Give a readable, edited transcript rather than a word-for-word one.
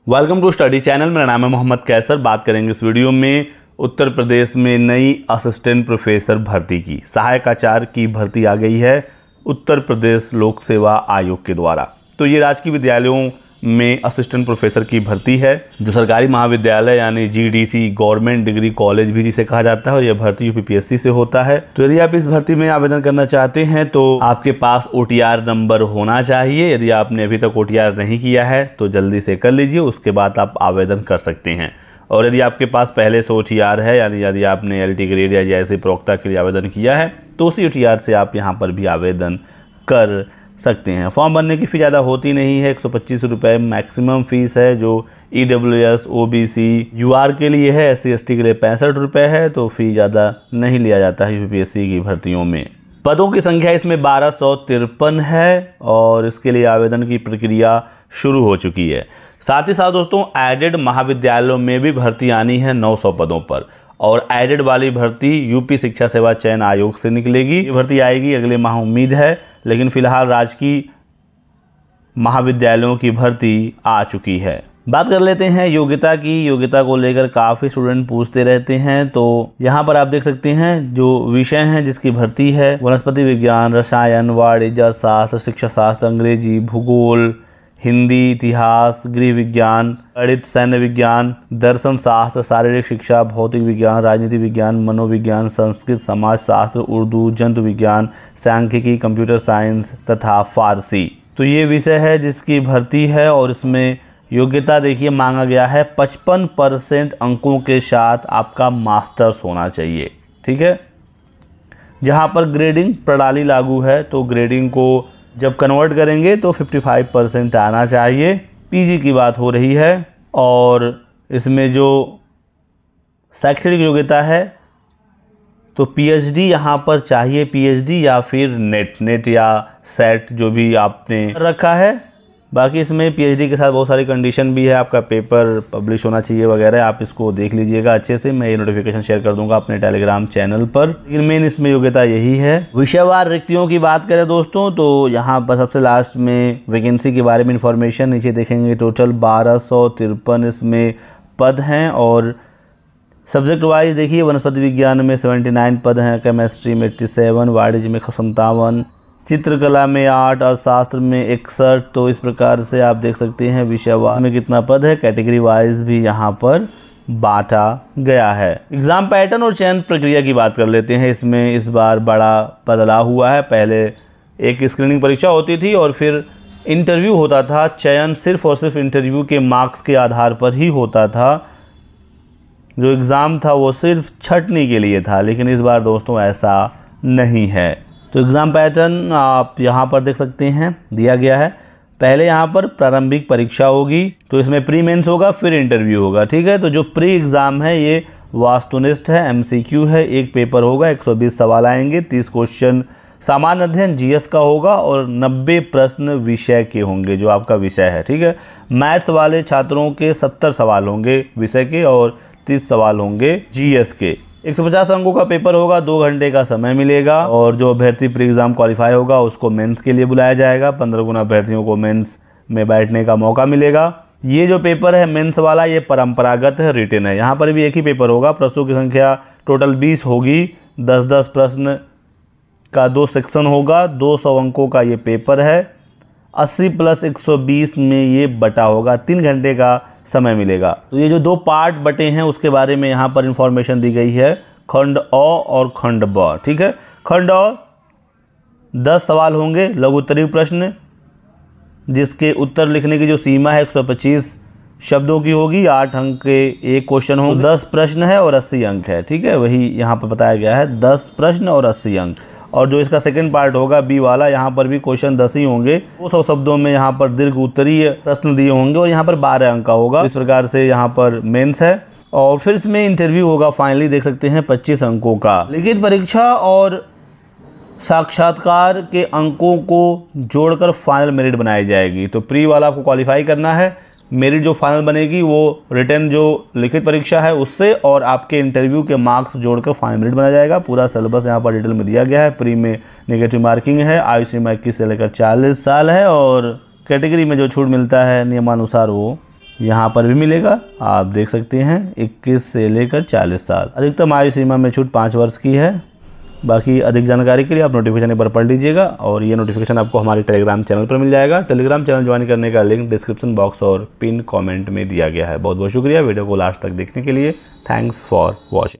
Welcome to study channel. मेरा नाम है मोहम्मद कैसर। बात करेंगे इस वीडियो में उत्तर प्रदेश में नई असिस्टेंट प्रोफेसर भर्ती की। सहायक आचार्य की भर्ती आ गई है उत्तर प्रदेश लोक सेवा आयोग के द्वारा। तो ये राजकीय विद्यालयों में असिस्टेंट प्रोफेसर की भर्ती है, जो सरकारी महाविद्यालय यानी जीडीसी गवर्नमेंट डिग्री कॉलेज भी जिसे कहा जाता है, और यह भर्ती यूपीपीएससी से होता है। तो यदि आप इस भर्ती में आवेदन करना चाहते हैं तो आपके पास ओटीआर नंबर होना चाहिए। यदि आपने अभी तक ओटीआर नहीं किया है तो जल्दी से कर लीजिए, उसके बाद आप आवेदन कर सकते हैं। और यदि आपके पास पहले से ओटीआर है, यानी यदि आपने एलटी ग्रेड या जैसे प्रवक्ता के लिए आवेदन किया है, तो उसी ओटीआर से आप यहाँ पर भी आवेदन कर सकते हैं। फॉर्म भरने की फ़ी ज़्यादा होती नहीं है, 125 रुपये मैक्सिमम फ़ीस है, जो ईडब्ल्यूएस ओबीसी यूआर के लिए है। एससी एसटी के लिए 65 रुपये है, तो फ़ी ज़्यादा नहीं लिया जाता है यूपीएससी की भर्तियों में। पदों की संख्या इसमें 1253 है और इसके लिए आवेदन की प्रक्रिया शुरू हो चुकी है। साथ ही साथ दोस्तों एडेड महाविद्यालयों में भी भर्ती आनी है 900 पदों पर, और एडेड वाली भर्ती यूपी शिक्षा सेवा चयन आयोग से निकलेगी। ये भर्ती आएगी अगले माह उम्मीद है, लेकिन फिलहाल राजकीय महाविद्यालयों की भर्ती आ चुकी है। बात कर लेते हैं योग्यता की। योग्यता को लेकर काफ़ी स्टूडेंट पूछते रहते हैं, तो यहाँ पर आप देख सकते हैं जो विषय हैं जिसकी भर्ती है: वनस्पति विज्ञान, रसायन, वाणिज्य अर्थशास्त्र, शिक्षा शास्त्र, अंग्रेजी, भूगोल, हिंदी, इतिहास, गृह विज्ञान, गणित, सैन्य विज्ञान, दर्शन शास्त्र, शारीरिक शिक्षा, भौतिक विज्ञान, राजनीति विज्ञान, मनोविज्ञान, संस्कृत, समाज शास्त्र, उर्दू, जंतु विज्ञान, सांख्यिकी, कंप्यूटर साइंस तथा फारसी। तो ये विषय है जिसकी भर्ती है, और इसमें योग्यता देखिए मांगा गया है 55% अंकों के साथ आपका मास्टर्स होना चाहिए। ठीक है, जहाँ पर ग्रेडिंग प्रणाली लागू है, तो ग्रेडिंग को जब कन्वर्ट करेंगे तो 55% आना चाहिए। पीजी की बात हो रही है, और इसमें जो शैक्षणिक योग्यता है तो पीएचडी यहाँ पर चाहिए, पीएचडी या फिर नेट या सेट जो भी आपने रखा है। बाकी इसमें पीएचडी के साथ बहुत सारी कंडीशन भी है, आपका पेपर पब्लिश होना चाहिए वगैरह। आप इसको देख लीजिएगा अच्छे से, मैं ये नोटिफिकेशन शेयर कर दूंगा अपने टेलीग्राम चैनल पर। लेकिन मेन इसमें योग्यता यही है। विषयवार रिक्तियों की बात करें दोस्तों, तो यहाँ पर सबसे लास्ट में वैकेंसी के बारे में इंफॉर्मेशन नीचे देखेंगे। टोटल 1253 इसमें पद हैं, और सब्जेक्ट वाइज देखिए वनस्पति विज्ञान में 79 पद हैं, केमिस्ट्री में 87, वाणिज्य में 57, चित्रकला में 8 और शास्त्र में 61। तो इस प्रकार से आप देख सकते हैं विषयवार में कितना पद है। कैटेगरी वाइज भी यहाँ पर बांटा गया है। एग्ज़ाम पैटर्न और चयन प्रक्रिया की बात कर लेते हैं। इसमें इस बार बड़ा बदलाव हुआ है। पहले एक स्क्रीनिंग परीक्षा होती थी और फिर इंटरव्यू होता था। चयन सिर्फ और सिर्फ इंटरव्यू के मार्क्स के आधार पर ही होता था। जो एग्ज़ाम था वो सिर्फ छँटनी के लिए था, लेकिन इस बार दोस्तों ऐसा नहीं है। तो एग्ज़ाम पैटर्न आप यहाँ पर देख सकते हैं दिया गया है। पहले यहाँ पर प्रारंभिक परीक्षा होगी, तो इसमें प्री मेंस होगा, फिर इंटरव्यू होगा। ठीक है, तो जो प्री एग्ज़ाम है ये वास्तुनिष्ठ है, एमसीक्यू है। एक पेपर होगा, 120 सवाल आएंगे, 30 क्वेश्चन सामान्य अध्ययन जीएस का होगा, और 90 प्रश्न विषय के होंगे जो आपका विषय है। ठीक है, मैथ्स वाले छात्रों के 70 सवाल होंगे विषय के, और 30 सवाल होंगे जीएस के। 150 अंकों का पेपर होगा, 2 घंटे का समय मिलेगा, और जो अभ्यर्थी प्री एग्ज़ाम क्वालिफाई होगा उसको मेंस के लिए बुलाया जाएगा। 15 गुना अभ्यर्थियों को मेंस में बैठने का मौका मिलेगा। ये जो पेपर है मेंस वाला, ये परंपरागत है, रिटन है। यहाँ पर भी एक ही पेपर होगा। प्रश्नों की संख्या टोटल 20 होगी, 10-10 प्रश्न का 2 सेक्शन होगा, 200 अंकों का ये पेपर है। 80 + 120 में ये बटा होगा, 3 घंटे का समय मिलेगा। तो ये जो 2 पार्ट बटे हैं उसके बारे में यहाँ पर इंफॉर्मेशन दी गई है, खंड अ और खंड ब। ठीक है, खंड अ 10 सवाल होंगे, लघु उत्तरीय प्रश्न, जिसके उत्तर लिखने की जो सीमा है 125 शब्दों की होगी। 8 अंक के एक क्वेश्चन होंगे, 10 प्रश्न है और 80 अंक है। ठीक है, वही यहाँ पर बताया गया है, 10 प्रश्न और 80 अंक। और जो इसका सेकंड पार्ट होगा बी वाला, यहाँ पर भी क्वेश्चन 10 ही होंगे। 200 शब्दों में यहाँ पर दीर्घ उत्तरीय प्रश्न दिए होंगे, और यहाँ पर 12 अंक का होगा। इस प्रकार से यहाँ पर मेंस है, और फिर इसमें इंटरव्यू होगा। फाइनली देख सकते हैं 25 अंकों का। लिखित परीक्षा और साक्षात्कार के अंकों को जोड़कर फाइनल मेरिट बनाई जाएगी। तो प्री वाला आपको क्वालिफाई करना है, मेरिट जो फाइनल बनेगी वो रिटर्न जो लिखित परीक्षा है उससे और आपके इंटरव्यू के मार्क्स जोड़कर फाइनल मेरिट बनाया जाएगा। पूरा सिलेबस यहाँ पर डिटेल में दिया गया है। प्री में नेगेटिव मार्किंग है, आयु सीमा 21 से लेकर 40 साल है, और कैटेगरी में जो छूट मिलता है नियमानुसार वो यहाँ पर भी मिलेगा। आप देख सकते हैं 21 से लेकर 40 साल। अधिकतम आयु सीमा में छूट 5 वर्ष की है। बाकी अधिक जानकारी के लिए आप नोटिफिकेशन एक बार पढ़ लीजिएगा और ये नोटिफिकेशन आपको हमारे टेलीग्राम चैनल पर मिल जाएगा। टेलीग्राम चैनल ज्वाइन करने का लिंक डिस्क्रिप्शन बॉक्स और पिन कमेंट में दिया गया है। बहुत बहुत शुक्रिया वीडियो को लास्ट तक देखने के लिए। Thanks for watching.